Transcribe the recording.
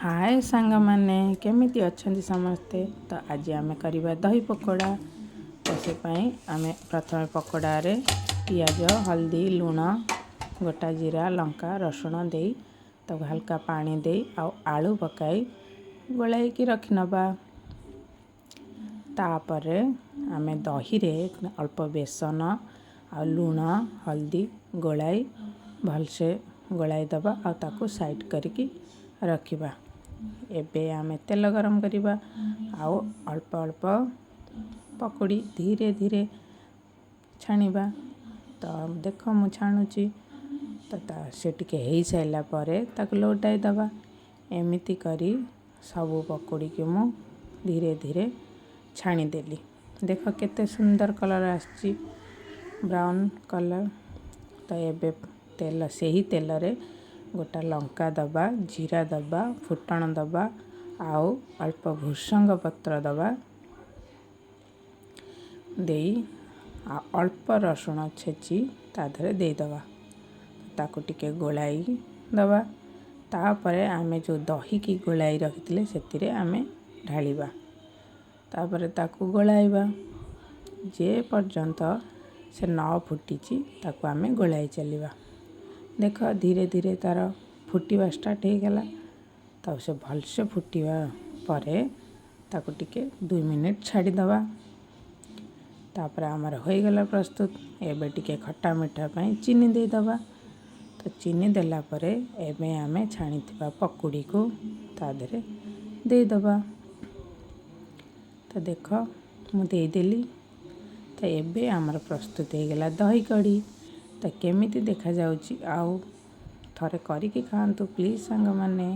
हाय सांग माने केमिति अछंती समस्ते। तो आज आम करवा दही पकोड़ा। तो से आम प्रथम पकोड़ा रे पियाज हल्दी लुण गोटा जीरा लंका रसुण दे तो हल्का पानी दे आलू पकाई गोलाई की रखिनबा। तापर आम दही रे अल्प बेसन आ लुण हल्दी गोलाई भलसे गोलाई दबा आ ताको साइड करके रखिबा। एबे आमे तेल गरम करिबा आउ अल्प अल्प पकोड़ी धीरे धीरे छाणिबा। तो देख मु छाणुची तो से टिके हो साइला परे ताको लौटाई दबा। एमिति करी सबू पकोड़ी के मु धीरे धीरे छाणीदेली। देख केते सुंदर कलर आछि ब्राउन कलर। तो एबे तेल से ही तेल रे गोटा लंका दबा जीरा दबा फुटण दबा आउ अल्प भूसंग पत्र दबा देई अल्प रसुण छेची ताधरे दे दबा। ताको टिके गोलाई दबा। तापरे आमे जो दही की गोलाई रखिथिले सेतिरे आमे ढालिबा। तापरे ताको गोलाइबा जे पर्यंत से न फुटीची ताको आमे गोलाई चलिबा। देख धीरे धीरे तार फुटिबा स्टार्ट हो गला। तब से भलसे फुटिबा परे ताको टिके 2 मिनिट छाड़ी दबा। तापर आमर हो गला प्रस्तुत। एबे टिके खट्टा मिठा पई चीनी दे दबा। तो चीनी देला परे एबे आमे छाणीथिबा पकोड़ी को ताधरे दे दबा। तो देख मु दे देली। तो एबे आमर प्रस्तुत हो गला दही कढ़ी। तो केमिति देखा जाउची आउ थरे करिकी खांतु प्लीज सांग माने।